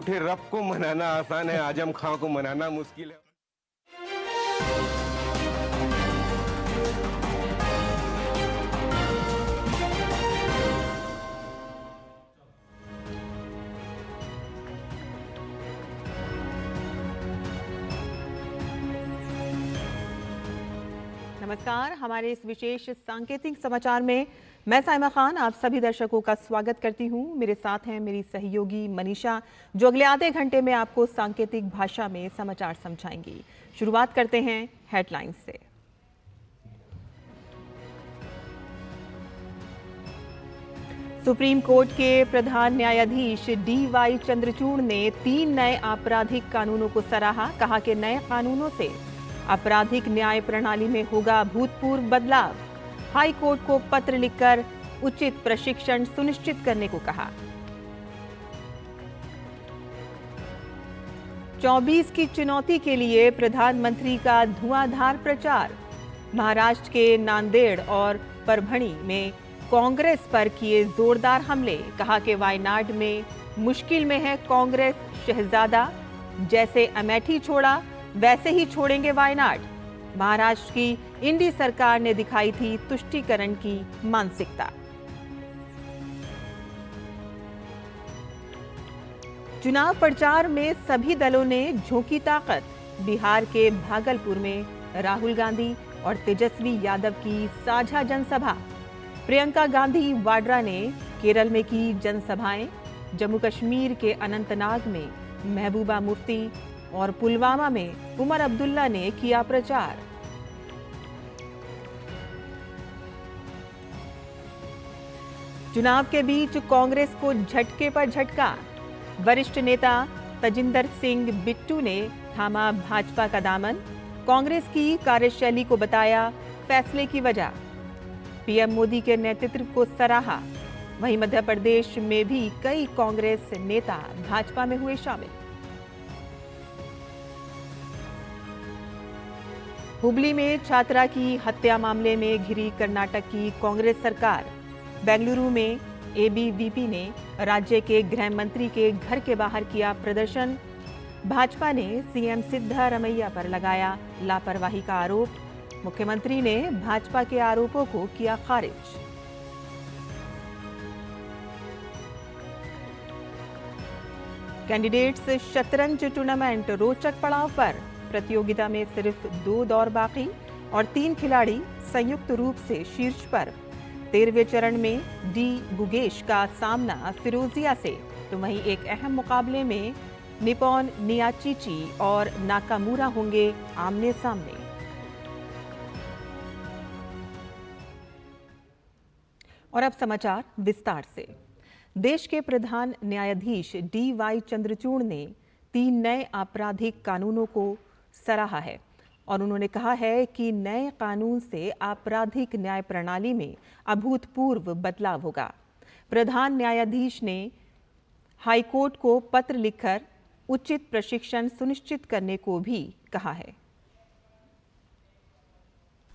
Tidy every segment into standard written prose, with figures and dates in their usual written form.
उठे रब को मनाना आसान है, आजम खां को मनाना मुश्किल है। नमस्कार। हमारे इस विशेष सांकेतिक समाचार में मैं साइमा खान आप सभी दर्शकों का स्वागत करती हूं। मेरे साथ हैं मेरी सहयोगी मनीषा, जो अगले आधे घंटे में आपको सांकेतिक भाषा में समाचार समझाएंगी। शुरुआत करते हैं हेडलाइंस से। सुप्रीम कोर्ट के प्रधान न्यायाधीश DY चंद्रचूड़ ने 3 नए आपराधिक कानूनों को सराहा। कहा कि नए कानूनों से आपराधिक न्याय प्रणाली में होगा भूतपूर्व बदलाव। हाई कोर्ट को पत्र लिखकर उचित प्रशिक्षण सुनिश्चित करने को कहा। 24 की चुनौती के लिए प्रधानमंत्री का धुआंधार प्रचार। महाराष्ट्र के नांदेड़ और परभणी में कांग्रेस पर किए जोरदार हमले। कहा कि वायनाड में मुश्किल में है कांग्रेस शहजादा, जैसे अमेठी छोड़ा वैसे ही छोड़ेंगे वायनाड। महाराष्ट्र की इंडी सरकार ने दिखाई थी तुष्टीकरण की मानसिकता। चुनाव प्रचार में सभी दलों ने झोंकी ताकत। बिहार के भागलपुर में राहुल गांधी और तेजस्वी यादव की साझा जनसभा। प्रियंका गांधी वाड्रा ने केरल में की जनसभाएं। जम्मू कश्मीर के अनंतनाग में महबूबा मुफ्ती और पुलवामा में उमर अब्दुल्ला ने किया प्रचार। चुनाव के बीच कांग्रेस को झटके पर झटका। वरिष्ठ नेता तजिंदर सिंह बिट्टू ने थामा भाजपा का दामन। कांग्रेस की कार्यशैली को बताया फैसले की वजह। पीएम मोदी के नेतृत्व को सराहा। वहीं मध्य प्रदेश में भी कई कांग्रेस नेता भाजपा में हुए शामिल। हुबली में छात्रा की हत्या मामले में घिरी कर्नाटक की कांग्रेस सरकार। बेंगलुरु में ABVP ने राज्य के गृह मंत्री के घर के बाहर किया प्रदर्शन। भाजपा ने CM सिद्धारमैया पर लगाया लापरवाही का आरोप। मुख्यमंत्री ने भाजपा के आरोपों को किया खारिज। कैंडिडेट्स शतरंज टूर्नामेंट रोचक पड़ाव पर। प्रतियोगिता में सिर्फ 2 दौर बाकी और 3 खिलाड़ी संयुक्त रूप से शीर्ष पर। 13वें चरण में D गुगेश का सामना फिरोजिया से, तो वहीं एक अहम मुकाबले में निप्पॉन नियाचिची और नाकामुरा होंगे आमने सामने। और अब समाचार विस्तार से। देश के प्रधान न्यायाधीश DY चंद्रचूड़ ने 3 नए आपराधिक कानूनों को सराहा है और उन्होंने कहा है कि नए कानून से आपराधिक न्याय प्रणाली में अभूतपूर्व बदलाव होगा। प्रधान न्यायाधीश ने हाईकोर्ट को पत्र लिखकर उचित प्रशिक्षण सुनिश्चित करने को भी कहा है।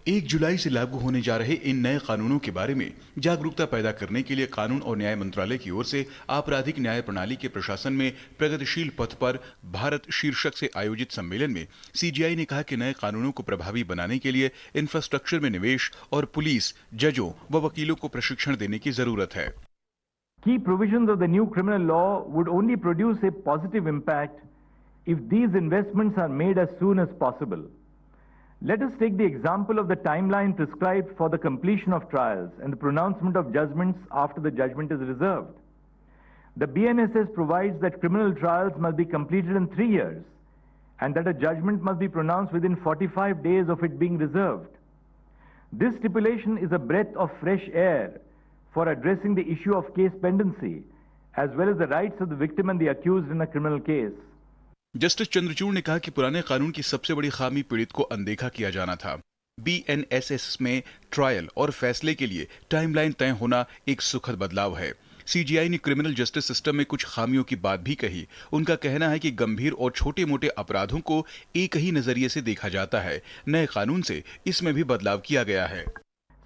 1 जुलाई से लागू होने जा रहे इन नए कानूनों के बारे में जागरूकता पैदा करने के लिए कानून और न्याय मंत्रालय की ओर से आपराधिक न्याय प्रणाली के प्रशासन में प्रगतिशील पथ पर भारत शीर्षक से आयोजित सम्मेलन में CJI ने कहा कि नए कानूनों को प्रभावी बनाने के लिए इंफ्रास्ट्रक्चर में निवेश और पुलिस, जजों व वकीलों को प्रशिक्षण देने की जरूरत है। Key provisions of the new criminal law would only produce a positive impact if these investments are made as soon as possible. Let us take the example of the timeline prescribed for the completion of trials and the pronouncement of judgments after the judgment is reserved. The BNSS provides that criminal trials must be completed in 3 years and that a judgment must be pronounced within 45 days of it being reserved. This stipulation is a breath of fresh air for addressing the issue of case pendency as well as the rights of the victim and the accused in a criminal case. Justice Chandrachud ने कहा कि पुराने कानून की सबसे बड़ी खामी पीड़ित को अनदेखा किया जाना था। BNSS में ट्रायल और फैसले के लिए टाइमलाइन तय होना एक सुखद बदलाव है। CJI ने क्रिमिनल जस्टिस सिस्टम में कुछ खामियों की बात भी कही। उनका कहना है कि गंभीर और छोटे मोटे अपराधों को एक ही नजरिए से देखा जाता है। नए कानून से इसमें भी बदलाव किया गया है।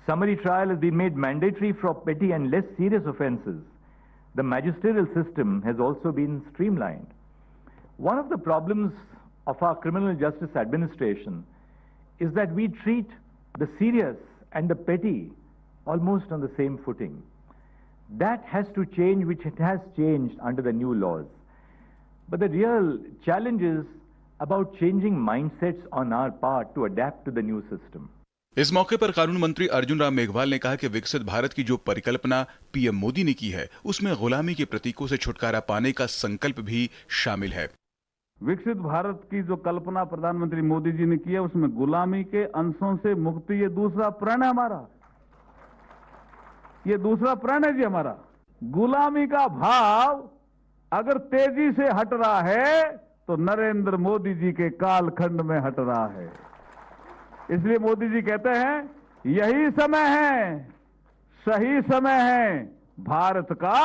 Summary trial has been made mandatory for petty and less serious offences. The magisterial system has also been streamlined. One of the problems of our criminal justice administration is that we treat the serious and the petty almost on the same footing. That has to change, which it has changed under the new laws. But the real challenge is about changing mindsets on our part to adapt to the new system. इस मौके पर कानून मंत्री अर्जुन राम मेघवाल ने कहा कि विकसित भारत की जो परिकल्पना पीएम मोदी ने की है, उसमें गुलामी के प्रतीकों से छुटकारा पाने का संकल्प भी शामिल है। विकसित भारत की जो कल्पना प्रधानमंत्री मोदी जी ने की है, उसमें गुलामी के अंशों से मुक्ति, ये दूसरा प्रण है हमारा। ये दूसरा प्रण है जी हमारा। गुलामी का भाव अगर तेजी से हट रहा है तो नरेंद्र मोदी जी के कालखंड में हट रहा है। इसलिए मोदी जी कहते हैं यही समय है, सही समय है, भारत का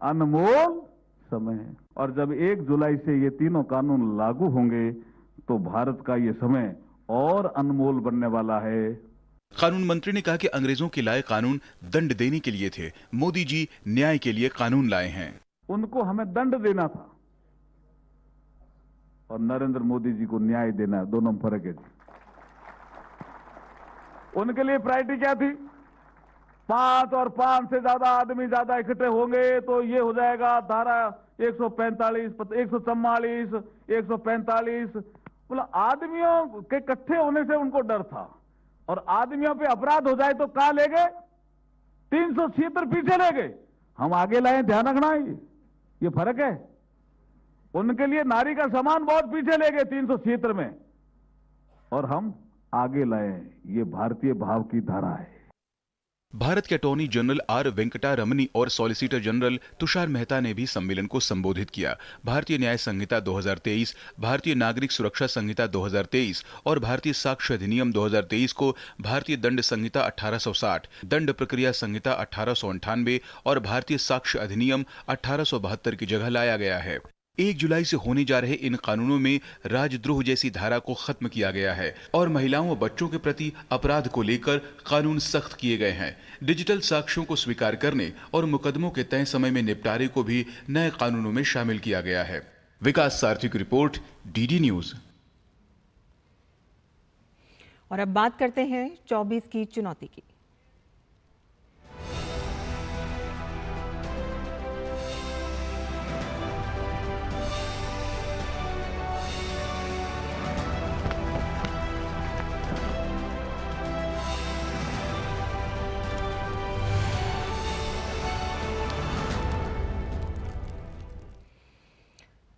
अनमोल समय है। और जब 1 जुलाई से ये तीनों कानून लागू होंगे तो भारत का ये समय और अनमोल बनने वाला है। कानून मंत्री ने कहा कि अंग्रेजों के लाए कानून दंड देने के लिए थे, मोदी जी न्याय के लिए कानून लाए हैं। उनको हमें दंड देना था और नरेंद्र मोदी जी को न्याय देना है, दोनों में फर्क है जी। उनके लिए प्रायोरिटी क्या थी? 5 और 5 से ज्यादा आदमी ज्यादा इकट्ठे होंगे तो ये हो जाएगा धारा 145, 144, 145। मतलब आदमियों के इकट्ठे होने से उनको डर था और आदमियों पे अपराध हो जाए तो कहां ले गए? 376 पीछे ले गए, हम आगे लाए। ध्यान रखना, ये फर्क है। उनके लिए नारी का सम्मान बहुत पीछे ले गए 376 में, और हम आगे लाए। ये भारतीय भाव की धारा है। भारत के अटॉर्नी जनरल आर वेंकटा रमनी और सॉलिसिटर जनरल तुषार मेहता ने भी सम्मेलन को संबोधित किया। भारतीय न्याय संहिता 2023, भारतीय नागरिक सुरक्षा संहिता 2023 और भारतीय साक्ष्य अधिनियम 2023 को भारतीय दंड संहिता 1860, दंड प्रक्रिया संहिता 1898 और भारतीय साक्ष्य अधिनियम 1872 की जगह लाया गया है। 1 जुलाई से होने जा रहे इन कानूनों में राजद्रोह जैसी धारा को खत्म किया गया है और महिलाओं व बच्चों के प्रति अपराध को लेकर कानून सख्त किए गए हैं। डिजिटल साक्ष्यों को स्वीकार करने और मुकदमों के तय समय में निपटारे को भी नए कानूनों में शामिल किया गया है। विकास सारथी की रिपोर्ट, डीडी न्यूज। और अब बात करते हैं 24 की चुनौती की।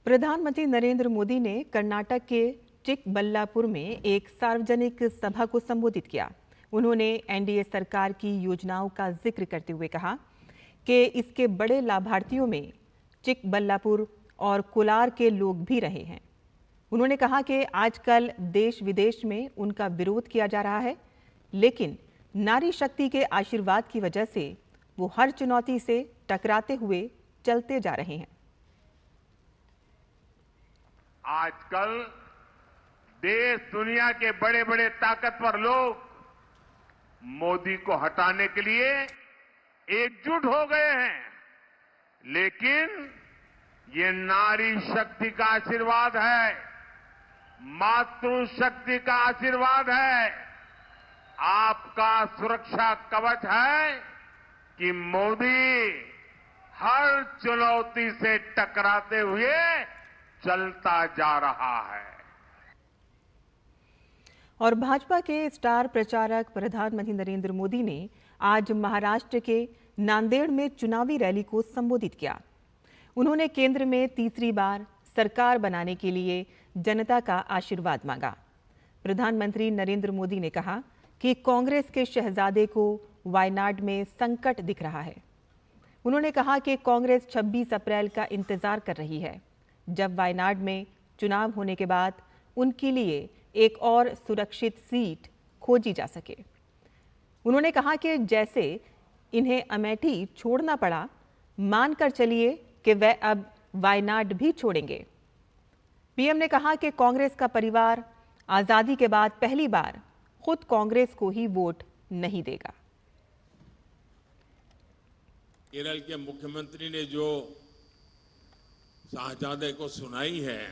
प्रधानमंत्री नरेंद्र मोदी ने कर्नाटक के चिकबल्लापुर में एक सार्वजनिक सभा को संबोधित किया। उन्होंने एनडीए सरकार की योजनाओं का जिक्र करते हुए कहा कि इसके बड़े लाभार्थियों में चिकबल्लापुर और कोलार के लोग भी रहे हैं। उन्होंने कहा कि आजकल देश विदेश में उनका विरोध किया जा रहा है, लेकिन नारी शक्ति के आशीर्वाद की वजह से वो हर चुनौती से टकराते हुए चलते जा रहे हैं। आजकल देश दुनिया के बड़े बड़े ताकतवर लोग मोदी को हटाने के लिए एकजुट हो गए हैं, लेकिन ये नारी शक्ति का आशीर्वाद है, मातृशक्ति का आशीर्वाद है, आपका सुरक्षा कवच है कि मोदी हर चुनौती से टकराते हुए चलता जा रहा है। और भाजपा के स्टार प्रचारक प्रधानमंत्री नरेंद्र मोदी ने आज महाराष्ट्र के नांदेड़ में चुनावी रैली को संबोधित किया। उन्होंने केंद्र में तीसरी बार सरकार बनाने के लिए जनता का आशीर्वाद मांगा। प्रधानमंत्री नरेंद्र मोदी ने कहा कि कांग्रेस के शहजादे को वायनाड में संकट दिख रहा है। उन्होंने कहा कि कांग्रेस 26 अप्रैल का इंतजार कर रही है, जब वायनाड में चुनाव होने के बाद उनके लिए एक और सुरक्षित सीट खोजी जा सके। उन्होंने कहा कि जैसे इन्हें अमेठी छोड़ना पड़ा, मानकर चलिए कि वे अब वायनाड भी छोड़ेंगे। पीएम ने कहा कि कांग्रेस का परिवार आजादी के बाद पहली बार खुद कांग्रेस को ही वोट नहीं देगा। केरल के मुख्यमंत्री ने जो साहजादे को सुनाई है।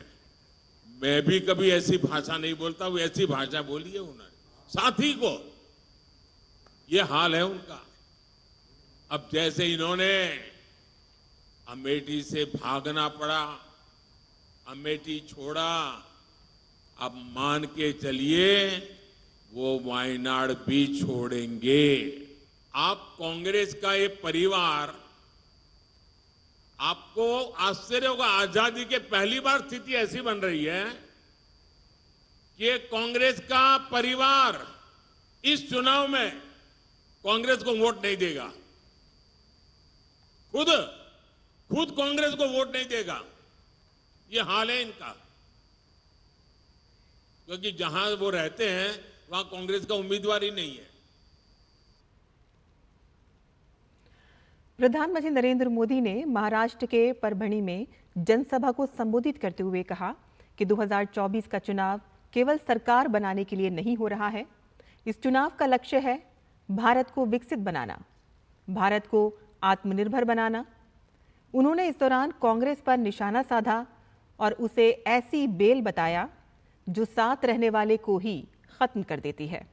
मैं भी कभी ऐसी भाषा नहीं बोलता, वो ऐसी भाषा बोली है उन्होंने साथी को। ये हाल है उनका। अब जैसे इन्होंने अमेठी से भागना पड़ा, अमेठी छोड़ा, अब मान के चलिए वो वायनाड भी छोड़ेंगे। आप कांग्रेस का ये परिवार, आपको आश्चर्य होगा, आजादी के पहली बार स्थिति ऐसी बन रही है कि कांग्रेस का परिवार इस चुनाव में कांग्रेस को वोट नहीं देगा। खुद कांग्रेस को वोट नहीं देगा। ये हाल है इनका, क्योंकि जहां वो रहते हैं वहां कांग्रेस का उम्मीदवार ही नहीं है। प्रधानमंत्री नरेंद्र मोदी ने महाराष्ट्र के परभणी में जनसभा को संबोधित करते हुए कहा कि 2024 का चुनाव केवल सरकार बनाने के लिए नहीं हो रहा है। इस चुनाव का लक्ष्य है भारत को विकसित बनाना, भारत को आत्मनिर्भर बनाना। उन्होंने इस दौरान कांग्रेस पर निशाना साधा और उसे ऐसी बेल बताया जो साथ रहने वाले को ही खत्म कर देती है।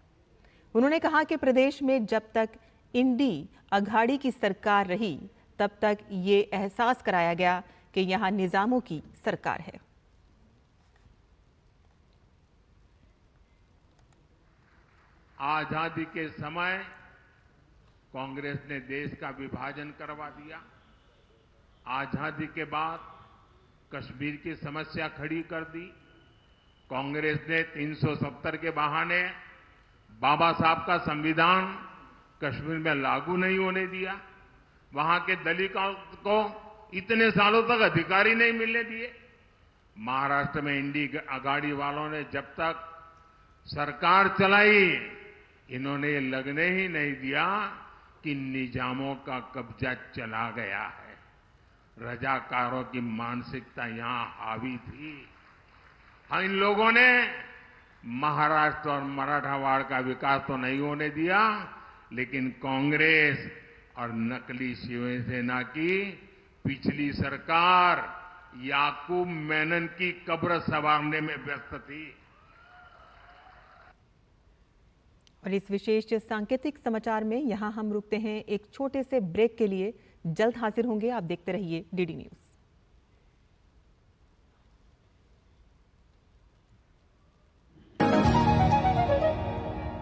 उन्होंने कहा कि प्रदेश में जब तक इंडी अघाड़ी की सरकार रही तब तक ये एहसास कराया गया कि यहां निजामों की सरकार है। आजादी के समय कांग्रेस ने देश का विभाजन करवा दिया। आजादी के बाद कश्मीर की समस्या खड़ी कर दी। कांग्रेस ने 370 के बहाने बाबा साहब का संविधान कश्मीर में लागू नहीं होने दिया। वहां के दलितों को इतने सालों तक अधिकार ही नहीं मिलने दिए। महाराष्ट्र में इंडी अघाड़ी वालों ने जब तक सरकार चलाई, इन्होंने लगने ही नहीं दिया कि निजामों का कब्जा चला गया है। रजाकारों की मानसिकता यहां हावी थी। हाँ, इन लोगों ने महाराष्ट्र और मराठवाड़ का विकास तो नहीं होने दिया, लेकिन कांग्रेस और नकली शिवसेना की पिछली सरकार याकूब मेनन की कब्र संवारने में व्यस्त थी। और इस विशेष सांकेतिक समाचार में यहां हम रुकते हैं एक छोटे से ब्रेक के लिए। जल्द हाजिर होंगे। आप देखते रहिए डीडी न्यूज।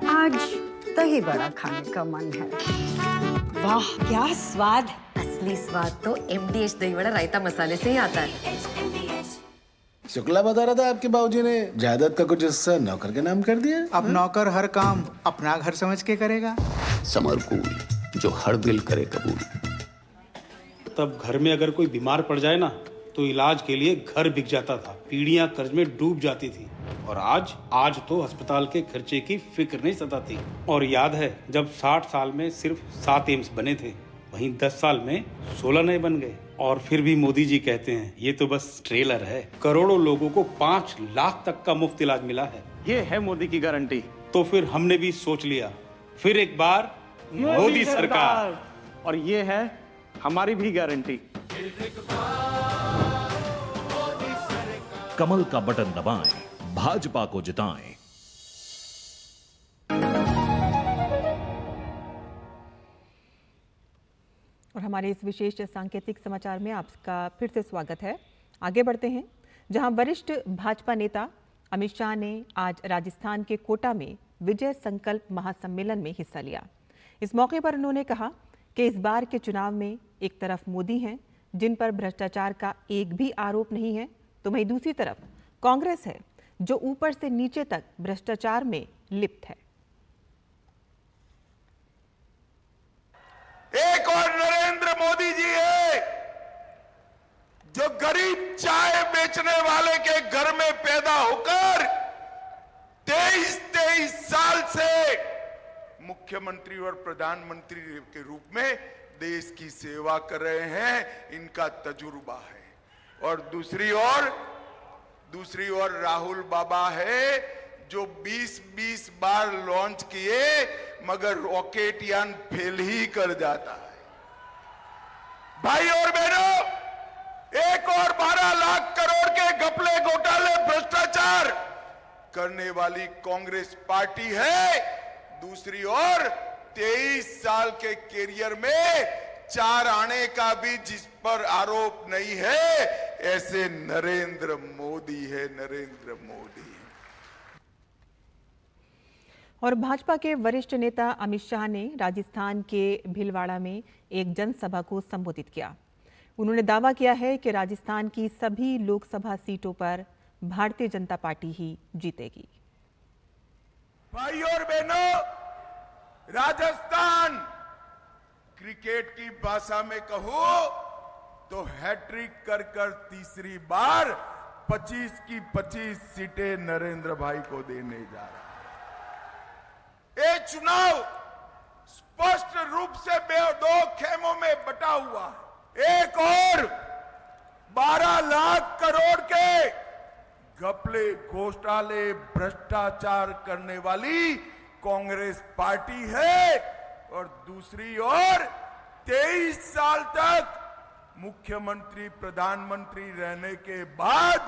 आज दही बड़ा खाने का मन है। वाह क्या स्वाद! असली स्वाद तो MDH दही बड़ा रायता मसाले से ही आता है। शुक्ला बता रहा था आपके बाबूजी ने जायदाद का कुछ हिस्सा नौकर के नाम कर दिया। अब नौकर हर काम अपना घर समझ के करेगा। समरकूल जो हर दिल करे कबूल। तब घर में अगर कोई बीमार पड़ जाए ना तो इलाज के लिए घर बिक जाता था, पीढ़ियां कर्ज में डूब जाती थी। और आज तो अस्पताल के खर्चे की फिक्र नहीं सताती। और याद है जब 60 साल में सिर्फ 7 एम्स बने थे, वहीं 10 साल में 16 नए बन गए। और फिर भी मोदी जी कहते हैं ये तो बस ट्रेलर है। करोड़ों लोगों को 5 लाख तक का मुफ्त इलाज मिला है। ये है मोदी की गारंटी। तो फिर हमने भी सोच लिया, फिर एक बार मोदी सरकार। और ये है हमारी भी गारंटी। कमल का बटन दबाएं, भाजपा को जिताएं। और हमारे इस विशेष सांकेतिक समाचार में आपका फिर से स्वागत है। आगे बढ़ते हैं, जहां वरिष्ठ भाजपा नेता अमित शाह ने आज राजस्थान के कोटा में विजय संकल्प महासम्मेलन में हिस्सा लिया। इस मौके पर उन्होंने कहा कि इस बार के चुनाव में एक तरफ मोदी हैं जिन पर भ्रष्टाचार का एक भी आरोप नहीं है, तो वहीं दूसरी तरफ कांग्रेस है जो ऊपर से नीचे तक भ्रष्टाचार में लिप्त है। एक और नरेंद्र मोदी जी है जो गरीब चाय बेचने वाले के घर में पैदा होकर 23 साल से मुख्यमंत्री और प्रधानमंत्री के रूप में देश की सेवा कर रहे हैं। इनका तजुर्बा है। और दूसरी ओर राहुल बाबा है जो 20 बार लॉन्च किए मगर रॉकेट यान फेल ही कर जाता है। भाई और बहनों, एक और भारत 12 लाख करोड़ के घपले घोटाले भ्रष्टाचार करने वाली कांग्रेस पार्टी है। दूसरी ओर 23 साल के कैरियर में 4 आने का भी जिस पर आरोप नहीं है, ऐसे नरेंद्र मोदी है, नरेंद्र मोदी। और भाजपा के वरिष्ठ नेता अमित शाह ने राजस्थान के भीलवाड़ा में एक जनसभा को संबोधित किया। उन्होंने दावा किया है कि राजस्थान की सभी लोकसभा सीटों पर भारतीय जनता पार्टी ही जीतेगी। भाइयों और बहनों, राजस्थान क्रिकेट की भाषा में कहूं तो हैट्रिक कर कर तीसरी बार 25 की 25 सीटें नरेंद्र भाई को देने जा रहा है। ये चुनाव स्पष्ट रूप से 2 खेमों में बटा हुआ है। एक और 12 लाख करोड़ के घपले घोटाले भ्रष्टाचार करने वाली कांग्रेस पार्टी है, और दूसरी ओर 23 साल तक मुख्यमंत्री प्रधानमंत्री रहने के बाद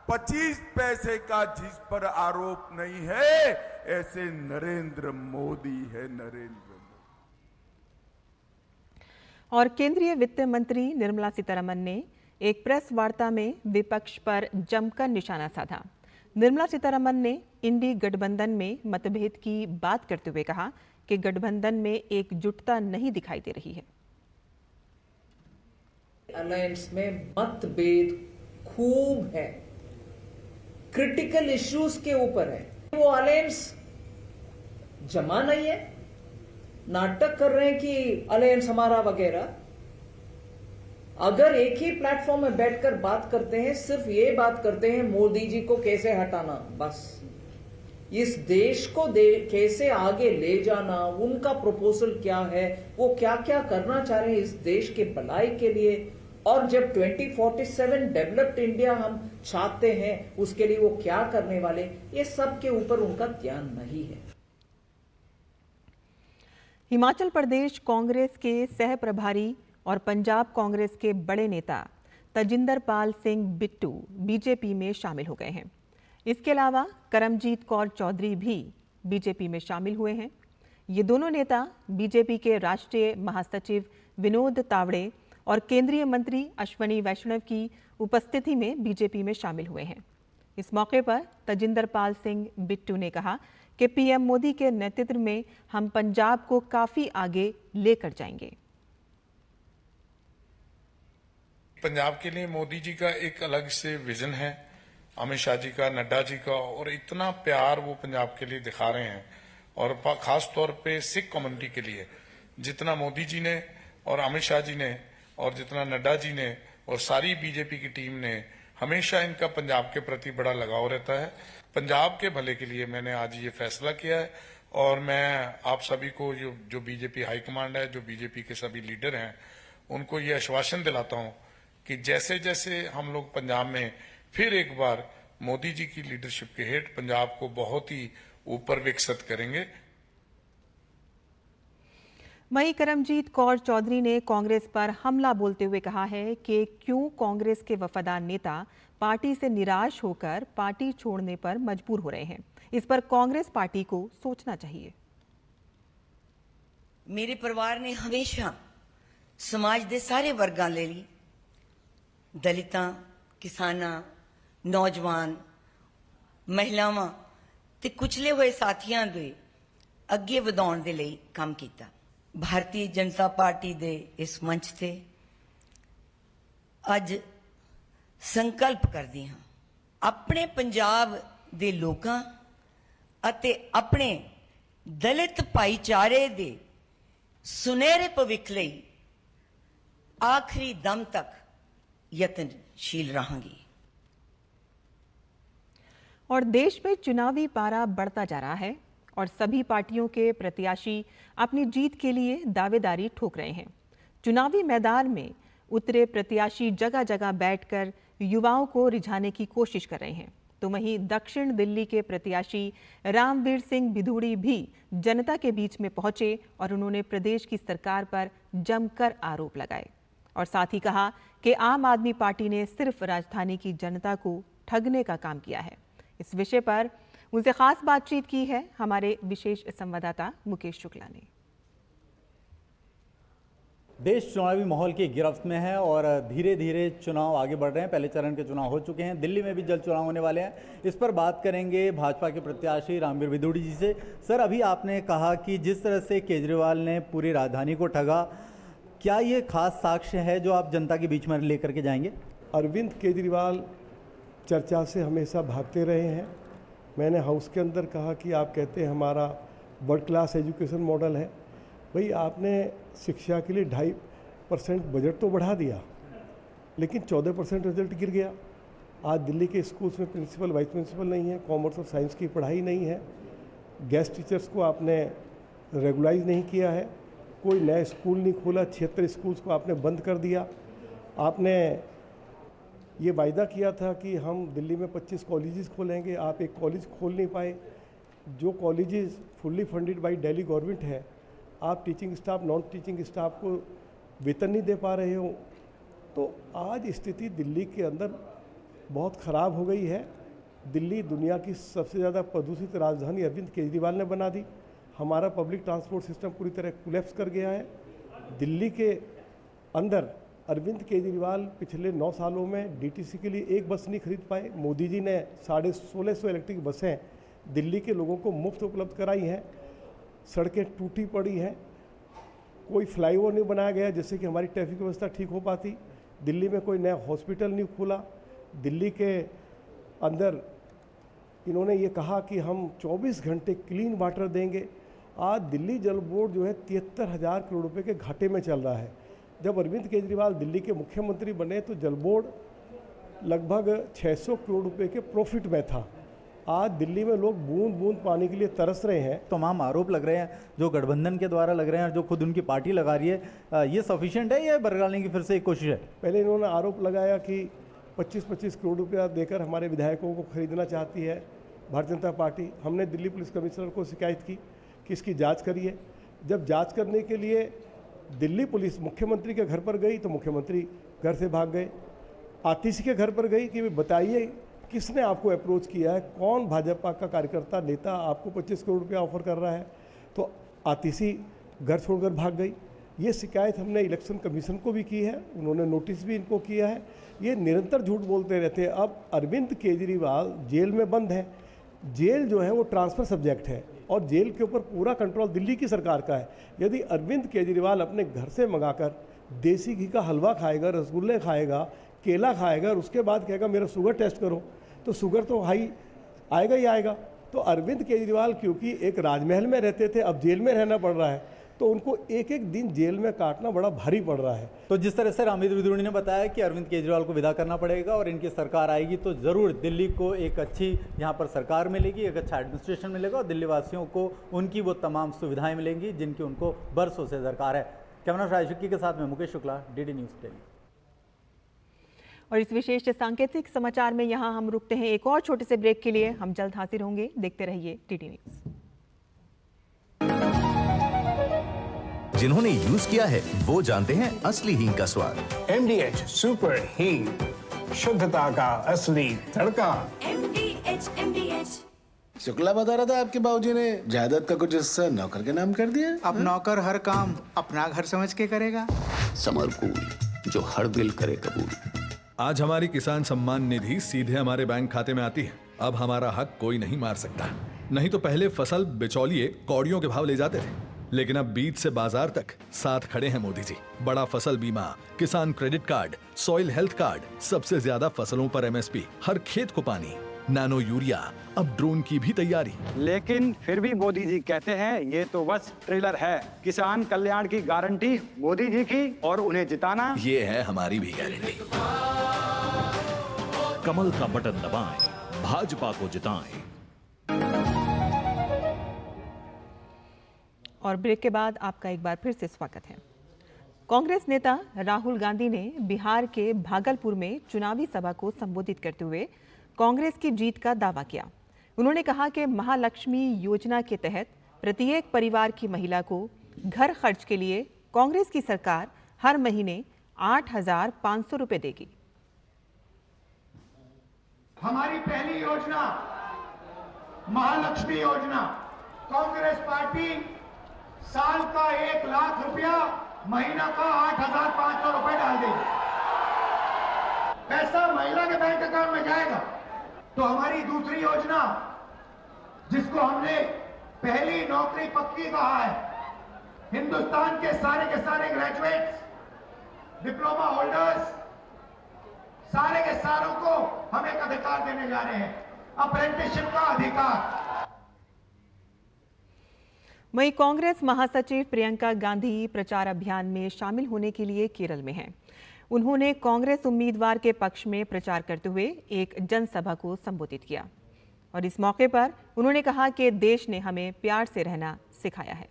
25 पैसे का जिस पर आरोप नहीं है, ऐसे नरेंद्र मोदी है, नरेंद्र मोदी। और केंद्रीय वित्त मंत्री निर्मला सीतारमण ने एक प्रेस वार्ता में विपक्ष पर जमकर निशाना साधा। निर्मला सीतारमण ने इंडी गठबंधन में मतभेद की बात करते हुए कहा कि गठबंधन में एकजुटता नहीं दिखाई दे रही है। अलायंस में मतभेद खूब है, क्रिटिकल इश्यूज के ऊपर है। वो अलायंस जमा नहीं है, नाटक कर रहे हैं कि अलायंस हमारा वगैरह। अगर एक ही प्लेटफॉर्म में बैठकर बात करते हैं, सिर्फ ये बात करते हैं मोदी जी को कैसे हटाना, बस इस देश को कैसे आगे ले जाना, उनका प्रपोजल क्या है, वो क्या क्या करना चाह रहे हैं इस देश के भलाई के लिए। और जब 2047 डेवलप्ड इंडिया हम चाहते हैं, उसके लिए वो क्या करने वाले, ये सब के ऊपर उनका ध्यान नहीं है। हिमाचल प्रदेश कांग्रेस के सह प्रभारी और पंजाब कांग्रेस के बड़े नेता तजिंदर पाल सिंह बिट्टू बीजेपी में शामिल हो गए हैं। इसके अलावा करमजीत कौर चौधरी भी बीजेपी में शामिल हुए हैं। ये दोनों नेता बीजेपी के राष्ट्रीय महासचिव विनोद तावड़े और केंद्रीय मंत्री अश्वनी वैष्णव की उपस्थिति में बीजेपी में शामिल हुए हैं। इस मौके पर तजिंदर पाल सिंह बिट्टू ने कहा कि पीएम मोदी के नेतृत्व में हम पंजाब को काफी आगे लेकर जाएंगे। पंजाब के लिए मोदी जी का एक अलग से विजन है, अमित शाह जी का, नड्डा जी का, और इतना प्यार वो पंजाब के लिए दिखा रहे हैं। और खास तौर पे सिख कम्युनिटी के लिए जितना मोदी जी ने और अमित शाह जी ने और जितना नड्डा जी ने और सारी बीजेपी की टीम ने, हमेशा इनका पंजाब के प्रति बड़ा लगाव रहता है। पंजाब के भले के लिए मैंने आज ये फैसला किया है, और मैं आप सभी को जो बीजेपी हाईकमांड है, जो बीजेपी के सभी लीडर हैं, उनको ये आश्वासन दिलाता हूं कि जैसे जैसे हम लोग पंजाब में फिर एक बार मोदी जी की लीडरशिप के हेठ पंजाब को बहुत ही ऊपर विकसित करेंगे। वहीं करमजीत कौर चौधरी ने कांग्रेस पर हमला बोलते हुए कहा है कि क्यों कांग्रेस के वफादार नेता पार्टी से निराश होकर पार्टी छोड़ने पर मजबूर हो रहे हैं। इस पर कांग्रेस पार्टी को सोचना चाहिए। मेरे परिवार ने हमेशा समाज के सारे वर्गां ले ली, दलितां, किसानां, नौजवान, महिलावां ते कुचले हुए साथियां दे अगे वधाउण दे लई काम कीता। भारतीय जनता पार्टी दे इस मंच ते अज संकल्प करदी हां अपने पंजाब दे लोकां अते अपने दलित भाईचारे दे सुनहरे भविख लई आखिरी दम तक यत्नशील रहांगी। और देश में चुनावी पारा बढ़ता जा रहा है और सभी पार्टियों के प्रत्याशी अपनी जीत के लिए दावेदारी ठोक रहे हैं। चुनावी मैदान में उतरे प्रत्याशी जगह जगह बैठकर युवाओं को रिझाने की कोशिश कर रहे हैं। तो वहीं दक्षिण दिल्ली के प्रत्याशी रामवीर सिंह बिधूड़ी भी जनता के बीच में पहुंचे और उन्होंने प्रदेश की सरकार पर जमकर आरोप लगाए। और साथ ही कहा कि आम आदमी पार्टी ने सिर्फ राजधानी की जनता को ठगने का काम किया है। इस विषय पर उनसे खास बातचीत की है हमारे विशेष संवाददाता मुकेश शुक्ला ने। देश चुनावी माहौल की गिरफ्त में है और धीरे धीरे चुनाव आगे बढ़ रहे हैं। पहले चरण के चुनाव हो चुके हैं, दिल्ली में भी जल्द चुनाव होने वाले हैं। इस पर बात करेंगे भाजपा के प्रत्याशी रामवीर विदुड़ी जी से। सर, अभी आपने कहा कि जिस तरह से केजरीवाल ने पूरी राजधानी को ठगा, क्या ये खास साक्ष्य है जो आप जनता के बीच में लेकर के जाएंगे? अरविंद केजरीवाल चर्चा से हमेशा भागते रहे हैं। मैंने हाउस के अंदर कहा कि आप कहते हैं हमारा वर्ल्ड क्लास एजुकेशन मॉडल है। भाई, आपने शिक्षा के लिए 2.5% बजट तो बढ़ा दिया, लेकिन 14% रिजल्ट गिर गया। आज दिल्ली के स्कूल्स में प्रिंसिपल वाइस प्रिंसिपल नहीं है, कॉमर्स और साइंस की पढ़ाई नहीं है, गेस्ट टीचर्स को आपने रेगुलाइज नहीं किया है, कोई नया स्कूल नहीं खोला, 76 स्कूल्स को आपने बंद कर दिया। आपने ये वायदा किया था कि हम दिल्ली में 25 कॉलेजेस खोलेंगे, आप एक कॉलेज खोल नहीं पाए। जो colleges fully funded by Delhi government है, आप teaching staff, non teaching staff को वेतन नहीं दे पा रहे हो। तो आज स्थिति दिल्ली के अंदर बहुत ख़राब हो गई है। दिल्ली दुनिया की सबसे ज़्यादा प्रदूषित राजधानी अरविंद केजरीवाल ने बना दी। हमारा पब्लिक ट्रांसपोर्ट सिस्टम पूरी तरह कोलैप्स कर गया है। दिल्ली के अंदर अरविंद केजरीवाल पिछले 9 सालों में डीटीसी के लिए एक बस नहीं खरीद पाए। मोदी जी ने 1650 इलेक्ट्रिक बसें दिल्ली के लोगों को मुफ्त उपलब्ध कराई हैं। सड़कें टूटी पड़ी हैं, कोई फ्लाईओवर नहीं बनाया गया जिससे कि हमारी ट्रैफिक व्यवस्था ठीक हो पाती। दिल्ली में कोई नया हॉस्पिटल नहीं खुला। दिल्ली के अंदर इन्होंने ये कहा कि हम 24 घंटे क्लीन वाटर देंगे। आज दिल्ली जल बोर्ड जो है 73,000 करोड़ रुपए के घाटे में चल रहा है। जब अरविंद केजरीवाल दिल्ली के मुख्यमंत्री बने तो जल बोर्ड लगभग 600 करोड़ रुपए के प्रॉफिट में था। आज दिल्ली में लोग बूंद बूंद पानी के लिए तरस रहे हैं। तमाम आरोप लग रहे हैं जो गठबंधन के द्वारा लग रहे हैं और जो खुद उनकी पार्टी लगा रही है, ये सफिशिएंट है या बरगलाने की फिर से एक कोशिश है? पहले इन्होंने आरोप लगाया कि 25-25 करोड़ रुपया देकर हमारे विधायकों को खरीदना चाहती है भारतीय जनता पार्टी। हमने दिल्ली पुलिस कमिश्नर को शिकायत की कि इसकी जांच करिए। जब जांच करने के लिए दिल्ली पुलिस मुख्यमंत्री के घर पर गई तो मुख्यमंत्री घर से भाग गए। आतिशी के घर पर गई कि बताइए किसने आपको अप्रोच किया है, कौन भाजपा का कार्यकर्ता नेता आपको 25 करोड़ रुपया ऑफर कर रहा है। तो आतिशी घर छोड़कर भाग गई। ये शिकायत हमने इलेक्शन कमीशन को भी की है, उन्होंने नोटिस भी इनको किया है। ये निरंतर झूठ बोलते रहते हैं। अब अरविंद केजरीवाल जेल में बंद है। जेल जो है वो ट्रांसफ़र सब्जेक्ट है और जेल के ऊपर पूरा कंट्रोल दिल्ली की सरकार का है। यदि अरविंद केजरीवाल अपने घर से मंगाकर देसी घी का हलवा खाएगा, रसगुल्ले खाएगा, केला खाएगा और उसके बाद कहेगा मेरा शुगर टेस्ट करो, तो शुगर तो हाई आएगा ही आएगा। तो अरविंद केजरीवाल क्योंकि एक राजमहल में रहते थे, अब जेल में रहना पड़ रहा है, तो उनको एक एक दिन जेल में काटना बड़ा भारी पड़ रहा है। तो जिस तरह से रामवीर विदुड़ी ने बताया कि अरविंद केजरीवाल को विदा करना पड़ेगा और इनकी सरकार आएगी तो ज़रूर दिल्ली को एक अच्छी यहाँ पर सरकार मिलेगी, एक अच्छा एडमिनिस्ट्रेशन मिलेगा और दिल्ली वासियों को उनकी वो तमाम सुविधाएं मिलेंगी जिनकी उनको बरसों से दरकार है। कैमरा रायशुक्की के साथ में मुकेश शुक्ला, DD न्यूज़ दिल्ली। और इस विशेष सांकेतिक समाचार में यहाँ हम रुकते हैं एक और छोटे से ब्रेक के लिए। हम जल्द हाजिर होंगे, देखते रहिए DD न्यूज़। जिन्होंने यूज किया है वो जानते हैं असली हींग का स्वाद। MDH सुपर हींग, शुद्धता का असली तड़का। MDH। शुक्ला बता रहा था आपके बाबूजी ने जायदाद का कुछ हिस्सा नौकर के नाम कर दिया। अब नौकर हर काम अपना घर समझ के करेगा। समरकूल, जो हर दिल करे कबूल। आज हमारी किसान सम्मान निधि सीधे हमारे बैंक खाते में आती है। अब हमारा हक कोई नहीं मार सकता। नहीं तो पहले फसल बिचौलिए कौड़ियों के भाव ले जाते थे, लेकिन अब बीज से बाजार तक साथ खड़े हैं मोदी जी। बड़ा फसल बीमा, किसान credit card, soil health card, सबसे ज्यादा फसलों पर MSP, हर खेत को पानी, नैनो यूरिया, अब ड्रोन की भी तैयारी। लेकिन फिर भी मोदी जी कहते हैं ये तो बस ट्रेलर है। किसान कल्याण की गारंटी मोदी जी की और उन्हें जिताना ये है हमारी भी गारंटी। कमल का बटन दबाएं, भाजपा को जिताएं। और ब्रेक के बाद आपका एक बार फिर से स्वागत है। कांग्रेस नेता राहुल गांधी ने बिहार के भागलपुर में चुनावी सभा को संबोधित करते हुए कांग्रेस की जीत का दावा किया। उन्होंने कहा कि महालक्ष्मी योजना के तहत प्रत्येक परिवार की महिला को घर खर्च के लिए कांग्रेस की सरकार हर महीने 8,500 रुपए देगी। हमारी पहली योजना महालक्ष्मी योजना, कांग्रेस पार्टी साल का 1 लाख रुपया, महीना का 8,500 रुपए डाल देगी। पैसा महिला के बैंक अकाउंट में जाएगा। तो हमारी दूसरी योजना, जिसको हमने पहली नौकरी पक्की कहा है, हिंदुस्तान के सारे ग्रेजुएट्स, डिप्लोमा होल्डर्स, सारे के सारों को हम एक अधिकार देने जा रहे हैं, अप्रेंटिसशिप का अधिकार। वहीं कांग्रेस महासचिव प्रियंका गांधी प्रचार अभियान में शामिल होने के लिए केरल में हैं। उन्होंने कांग्रेस उम्मीदवार के पक्ष में प्रचार करते हुए एक जनसभा को संबोधित किया और इस मौके पर उन्होंने कहा कि देश ने हमें प्यार से रहना सिखाया है।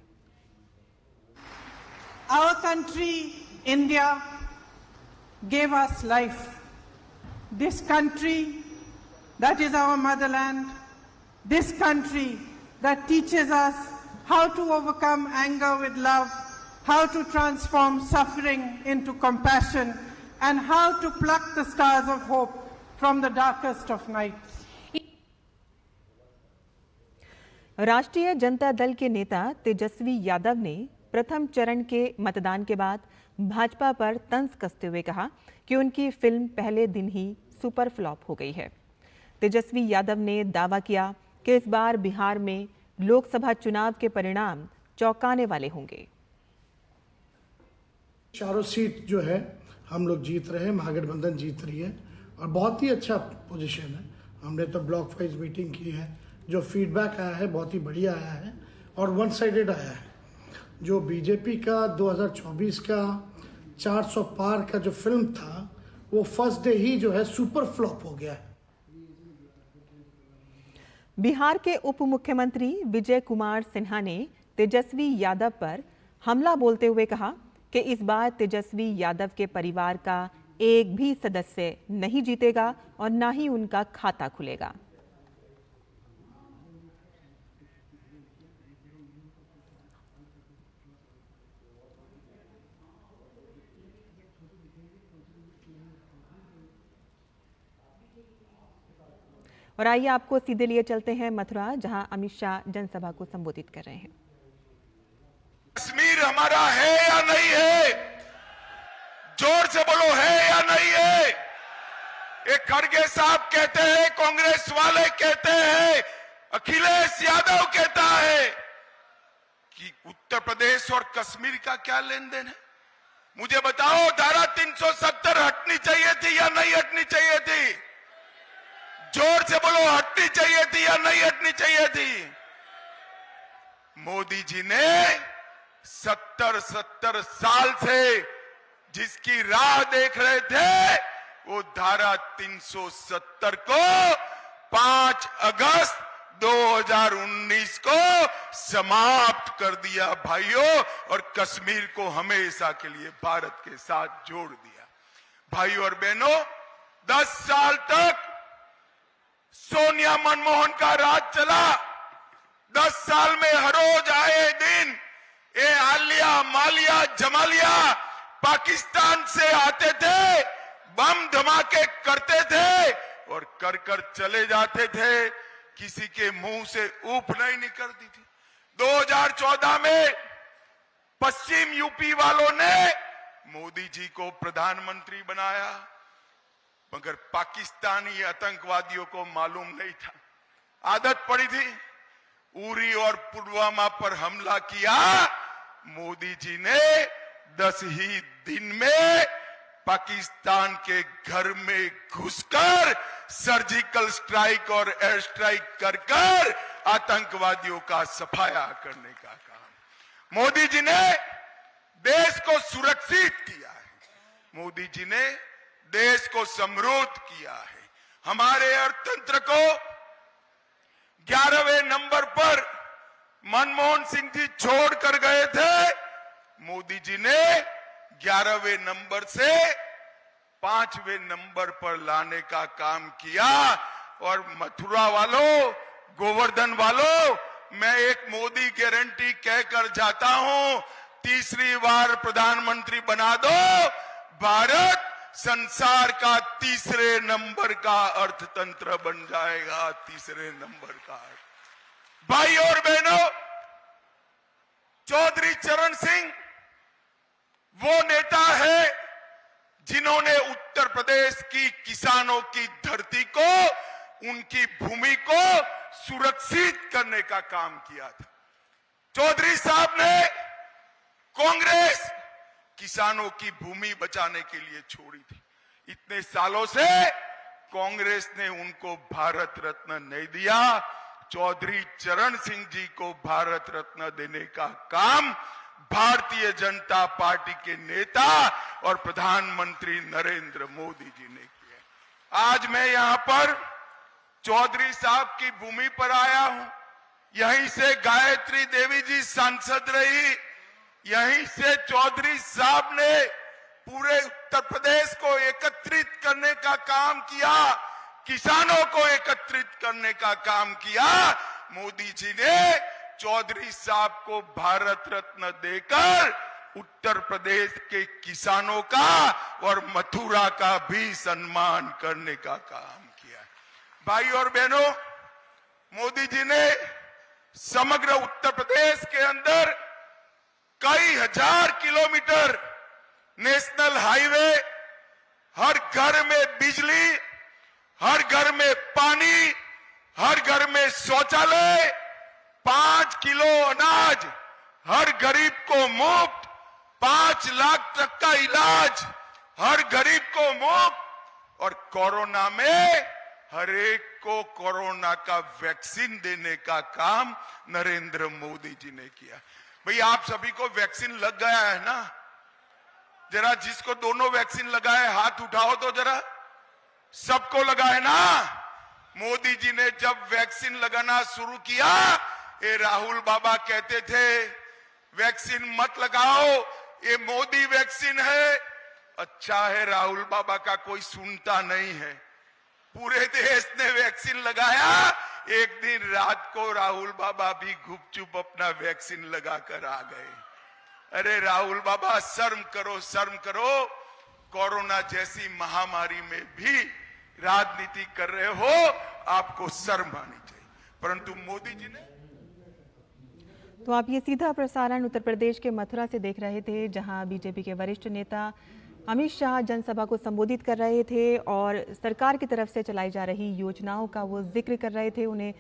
Our country, India, gave us life. This country that is our motherland, this country that teaches us how to overcome anger with love, how to transform suffering into compassion, and how to pluck the stars of hope from the darkest of nights. राष्ट्रीय जनता दल के नेता तेजस्वी यादव ने प्रथम चरण के मतदान के बाद भाजपा पर तंज कसते हुए कहा कि उनकी फिल्म पहले दिन ही सुपर फ्लॉप हो गई है। तेजस्वी यादव ने दावा किया कि इस बार बिहार में लोकसभा चुनाव के परिणाम चौंकाने वाले होंगे। चारों सीट जो है हम लोग जीत रहे हैं, महागठबंधन जीत रही है और बहुत ही अच्छा पोजीशन है। हमने तो ब्लॉक वाइज मीटिंग की है, जो फीडबैक आया है बहुत ही बढ़िया आया है और वन साइडेड आया है। जो बीजेपी का 2024 का 400 पार का जो फिल्म था वो फर्स्ट डे ही जो है सुपर फ्लॉप हो गया है। बिहार के उप मुख्यमंत्री विजय कुमार सिन्हा ने तेजस्वी यादव पर हमला बोलते हुए कहा कि इस बार तेजस्वी यादव के परिवार का एक भी सदस्य नहीं जीतेगा और न ही उनका खाता खुलेगा। और आइए आपको सीधे लिए चलते हैं मथुरा, जहां अमित शाह जनसभा को संबोधित कर रहे हैं। कश्मीर हमारा है या नहीं है? जोर से बोलो, है या नहीं है? ये खड़गे साहब कहते हैं, कांग्रेस वाले कहते हैं, अखिलेश यादव कहता है कि उत्तर प्रदेश और कश्मीर का क्या लेन देन है? मुझे बताओ, धारा 370 हटनी चाहिए थी या नहीं हटनी चाहिए थी? जोर से बोलो, हटनी चाहिए थी या नहीं हटनी चाहिए थी? मोदी जी ने 70 साल से जिसकी राह देख रहे थे, वो धारा 370 को 5 अगस्त 2019 को समाप्त कर दिया भाइयों, और कश्मीर को हमेशा के लिए भारत के साथ जोड़ दिया। भाइयों और बहनों, 10 साल तक सोनिया मनमोहन का राज चला। 10 साल में हर रोज आए दिन ये आलिया मालिया जमालिया पाकिस्तान से आते थे, बम धमाके करते थे और कर कर चले जाते थे, किसी के मुंह से ऊप नहीं निकलती थी। 2014 में पश्चिम यूपी वालों ने मोदी जी को प्रधानमंत्री बनाया, मगर पाकिस्तानी आतंकवादियों को मालूम नहीं था, आदत पड़ी थी। उरी और पुलवामा पर हमला किया, मोदी जी ने 10 ही दिन में पाकिस्तान के घर में घुसकर सर्जिकल स्ट्राइक और एयर स्ट्राइक कर कर आतंकवादियों का सफाया करने का काम मोदी जी ने देश को सुरक्षित किया है। मोदी जी ने देश को समृद्ध किया है। हमारे अर्थतंत्र को 11वें नंबर पर मनमोहन सिंह जी छोड़ कर गए थे, मोदी जी ने 11वें नंबर से 5वें नंबर पर लाने का काम किया। और मथुरा वालों, गोवर्धन वालों, मैं एक मोदी गारंटी कहकर जाता हूं, तीसरी बार प्रधानमंत्री बना दो, भारत संसार का तीसरे नंबर का अर्थतंत्र बन जाएगा, तीसरे नंबर का। भाई और बहनों, चौधरी चरण सिंह वो नेता है जिन्होंने उत्तर प्रदेश की किसानों की धरती को, उनकी भूमि को सुरक्षित करने का काम किया था। चौधरी साहब ने कांग्रेस किसानों की भूमि बचाने के लिए छोड़ी थी। इतने सालों से कांग्रेस ने उनको भारत रत्न नहीं दिया। चौधरी चरण सिंह जी को भारत रत्न देने का काम भारतीय जनता पार्टी के नेता और प्रधानमंत्री नरेंद्र मोदी जी ने किया। आज मैं यहां पर चौधरी साहब की भूमि पर आया हूं। यहीं से गायत्री देवी जी सांसद रही, यहीं से चौधरी साहब ने पूरे उत्तर प्रदेश को एकत्रित करने का काम किया, किसानों को एकत्रित करने का काम किया। मोदी जी ने चौधरी साहब को भारत रत्न देकर उत्तर प्रदेश के किसानों का और मथुरा का भी सम्मान करने का काम किया। भाई और बहनों, मोदी जी ने समग्र उत्तर प्रदेश के अंदर कई हजार किलोमीटर नेशनल हाईवे, हर घर में बिजली, हर घर में पानी, हर घर में शौचालय, 5 किलो अनाज हर गरीब को मुफ्त, 5 लाख तक का इलाज हर गरीब को मुफ्त, और कोरोना में हर एक को कोरोना का वैक्सीन देने का काम नरेंद्र मोदी जी ने किया। भाई आप सभी को वैक्सीन लग गया है ना? जरा जिसको दोनों वैक्सीन लगाए हाथ उठाओ तो जरा। सबको लगा है ना? मोदी जी ने जब वैक्सीन लगाना शुरू किया, ये राहुल बाबा कहते थे वैक्सीन मत लगाओ, ये मोदी वैक्सीन है। अच्छा है राहुल बाबा का कोई सुनता नहीं है। पूरे देश ने वैक्सीन लगाया। एक दिन रात को राहुल बाबा भी गुपचुप अपना वैक्सीन लगाकर आ गए। अरे राहुल बाबा शर्म करो, शर्म करो। कोरोना जैसी महामारी में भी राजनीति कर रहे हो, आपको शर्म आनी चाहिए। परंतु मोदी जी ने। तो आप ये सीधा प्रसारण उत्तर प्रदेश के मथुरा से देख रहे थे, जहां बीजेपी के वरिष्ठ नेता अमित शाह जनसभा को संबोधित कर रहे थे और सरकार की तरफ से चलाई जा रही योजनाओं का वो जिक्र कर रहे थे, उन्हें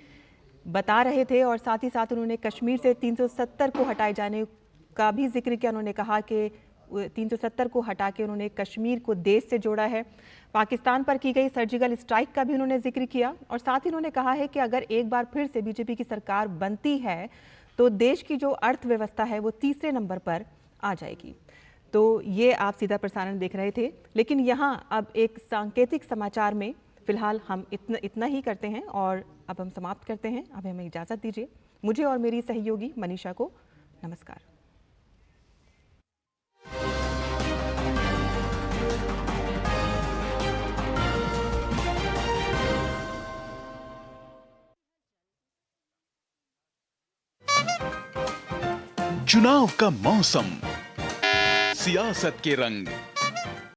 बता रहे थे। और साथ ही साथ उन्होंने कश्मीर से 370 को हटाए जाने का भी जिक्र किया। उन्होंने कहा कि 370 को हटा के उन्होंने कश्मीर को देश से जोड़ा है। पाकिस्तान पर की गई सर्जिकल स्ट्राइक का भी उन्होंने जिक्र किया। और साथ ही उन्होंने कहा है कि अगर एक बार फिर से बीजेपी की सरकार बनती है तो देश की जो अर्थव्यवस्था है वो तीसरे नंबर पर आ जाएगी। तो ये आप सीधा प्रसारण देख रहे थे। लेकिन यहाँ अब एक सांकेतिक समाचार में फिलहाल हम इतना ही करते हैं और अब हम समाप्त करते हैं। अब हमें इजाज़त दीजिए, मुझे और मेरी सहयोगी मनीषा को। नमस्कार। चुनाव का मौसम, सियासत के रंग,